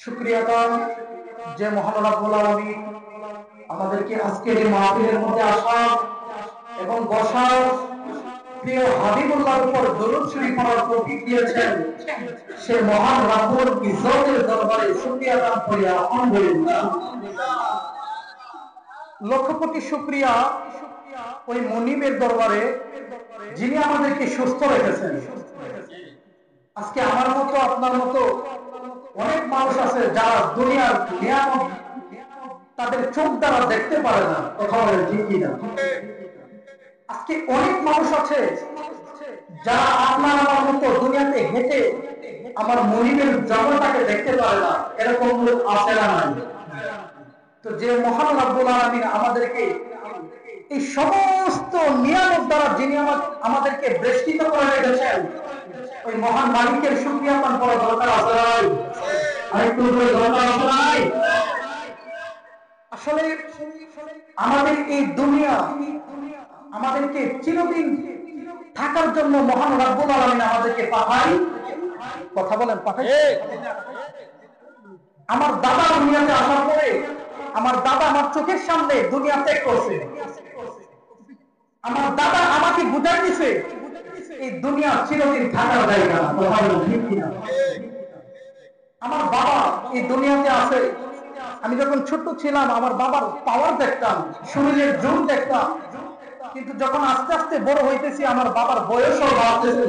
শুকরিয়া আদান যে মহান রব্বুল আলামিন আমাদেরকে আজকের এই মাহফিলের মধ্যে আসা এবং বসার প্রিয় হাবিবুল্লাহর উপর দরুদ শরীফ পড়ার তৌফিক দিয়েছেন। সে মহান রব্বুল ইজ্জতের দরবারে শুকরিয়া আদান করি আলহামদুলিল্লাহ। লক্ষ কোটি শুকরিয়া ওই মনিবের দরবারে যিনি আমাদেরকে সুস্থ রেখেছেন। আজকে আমার মতো আপনার মতো অনেক মানুষ আছে যারা দুনিয়ার নিয়ামত তাদের চোখ দ্বারা দেখতে পারে না, কথা বলেন ঠিক কিনা? আজকে অনেক মানুষ আছে যারা আপনার আমার মতো দুনিয়াতে হেঁটে আমার মনিবের জগৎটাকে দেখতে পারে না, এরকম লোক আছে না নাই? তো যে মহান রব্বুল আলামিন আমাদেরকে এই সমস্ত নিয়ামত দ্বারা যিনি আমাদেরকে বেষ্টিত করে রেখেছেন, ওই মহান মালিকের শুকরিয়া আদান করা দরকার আছে নাই? আরেকটু দরকার আছে নাই? আসলে আমাদের এই দুনিয়া আমাদেরকে চিরদিন থাকার জন্য মহান রব্বুল আলামিন আমাদেরকে পাঠায়। কথা বলেন পাঠায়। আমার দাদা দুনিয়াতে আসার পরে আমার দাদা আমার চোখের সামনে দুনিয়া ত্যাগ করছে। আমার দাদা আমাকে বুঝাই দিছে এই দুনিয়া চিরদিন থাকার জায়গা, কথা বলেন ঠিক কিনা? আমার বাবা এই দুনিয়াতে আছে। আমি যখন ছোট ছিলাম আমার বাবার পাওয়ার দেখতাম, শরীরের জোর দেখতাম, কিন্তু যখন আস্তে আস্তে বড় হইতেছি আমার বাবার বয়সও বাড়তেছে।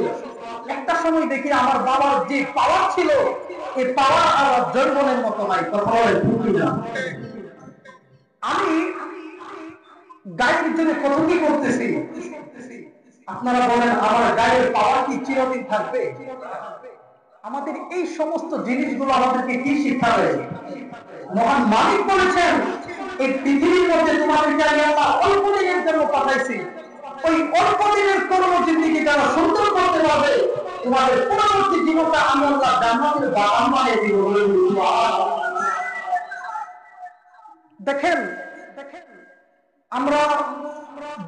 একটা সময় দেখি আমার বাবার যে পাওয়ার ছিল এই পাওয়ার আর জৈবনের মতো নাই, কথা বলেন ঠিক কিনা? আমি গায়ের জন্য কত কি করতেছি, আপনারা বলেন আমার গায়ের পাওয়ার কি চিরদিন থাকবে? আমাদের এই সমস্ত জিনিসগুলো আমাদেরকে কি শিখাবে? মহান মালিক বলেছেন এই পৃথিবীর মধ্যে তোমাদেরকে আমি আল্লাহ অল্প দিনের জন্য পাঠাইছি। ওই অল্প দিনের কর্ম জিন্দেগি যারা সুন্দর করতে পারবে তোমাদের পরবর্তী জীবনটা আমি আল্লাহ জান্নাতের বাগান বানিয়ে দিব। দেখেন আমরা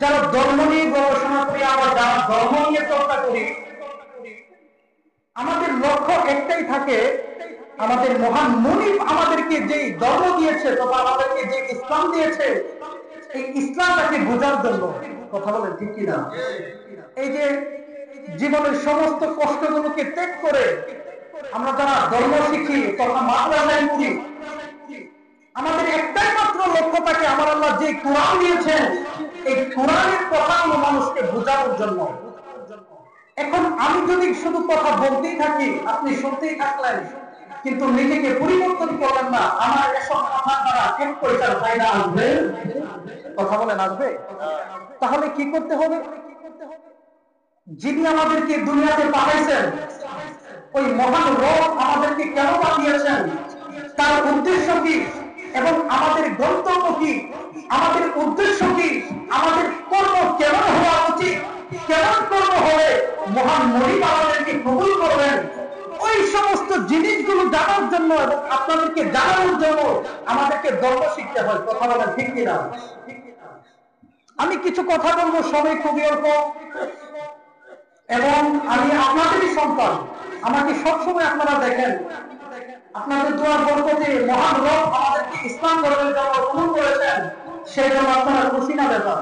যারা ধর্ম নিয়ে গবেষণা করি, আমরা যারা ধর্ম নিয়ে চর্চা করি, আমাদের লক্ষ্য একটাই থাকে, আমাদের মহান মুনিব আমাদেরকে যে ধর্ম দিয়েছে তথা আমাদেরকে যে ইসলাম দিয়েছে এই ইসলামটাকে বোঝার জন্য, কথা বলেন ঠিক কিনা? এই যে জীবনের সমস্ত কষ্টগুলোকে ত্যাগ করে আমরা যারা ধর্ম শিখি তথা মাদ্রাসায় পড়ি, আমাদের একটাই মাত্র লক্ষ্য থাকে আমার আল্লাহ যে কোরআন দিয়েছেন এই কোরআনের কথাগুলো মানুষকে বোঝানোর জন্য। এখন আমি যদি শুধু কথা বলতেই থাকি, আপনি শুনতেই থাকলেন, কিন্তু নিজেকে পরিবর্তন করলেন না, আমার এসব কথা দ্বারা এক পয়সার ফায়দা আসবে? কথা বলেন আসবে? তাহলে কি করতে হবে? যিনি আমাদেরকে দুনিয়াতে পাঠাইছেন ওই মহান রব আমাদেরকে কেন পাঠিয়েছেন, তার উদ্দেশ্য কি এবং আমাদের গন্তব্য কি, আমাদের উদ্দেশ্য কি, আমাদের কর্ম কেমন হওয়া উচিত, কেমন কর্ম হলে মহান মুনিব আমাদেরকে কবুল করবেন, ওই সমস্ত জিনিসগুলো জানার জন্য এবং আপনাদেরকে জানানোর জন্য আমাদেরকে ধর্ম শিখতে হয়। কথা বলেন ঠিক কিনা? আমি কিছু কথা বলবো, সময় খুবই অল্প, এবং আমি আপনাদেরই সন্তান। আমাকে সবসময় আপনারা দেখেন, আপনাদের দোয়ার বরকতে মহান রব আমাদেরকে ইসলাম ধর্মের জন্য কবুল করেছেন, সেই জন্য আপনারা খুশি না বেজার?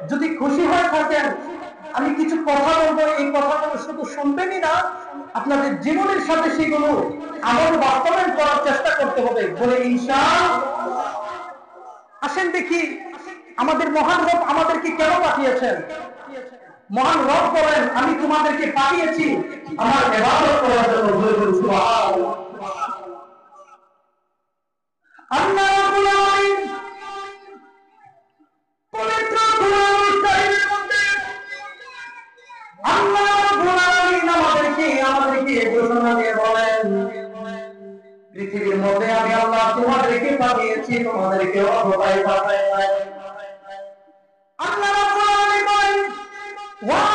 যদি খুশি হয়ে থাকেন আমি কিছু কথা বলবো, এই কথাগুলো শুধু শুনবেনই না, আপনাদের জীবনের সাথে সেগুলো আমল বাস্তবায়ন করার চেষ্টা করতে হবে, বলে ইনশাআল্লাহ। আসেন দেখি আমাদের মহান রব আমাদেরকে কেন পাঠিয়েছেন। মহান রব বলেন আমি তোমাদেরকে পাঠিয়েছি আমার ইবাদত করার জন্য। সুবহানাল্লাহ। আল্লাহ রাব্বুল আলামিন পবিত্র কোরআনুল কারীমের মধ্যে আল্লাহ রাব্বুল আলামিন আমাদেরকে ঘোষণা দিয়ে বলেন পৃথিবীর মধ্যে আমি আল্লাহ তোমাদেরকে পাঠিয়েছি, তোমাদেরকে অন্যথায় পাঠাই নাই। আল্লাহ রাব্বুল আলামিন বলেন ওয়া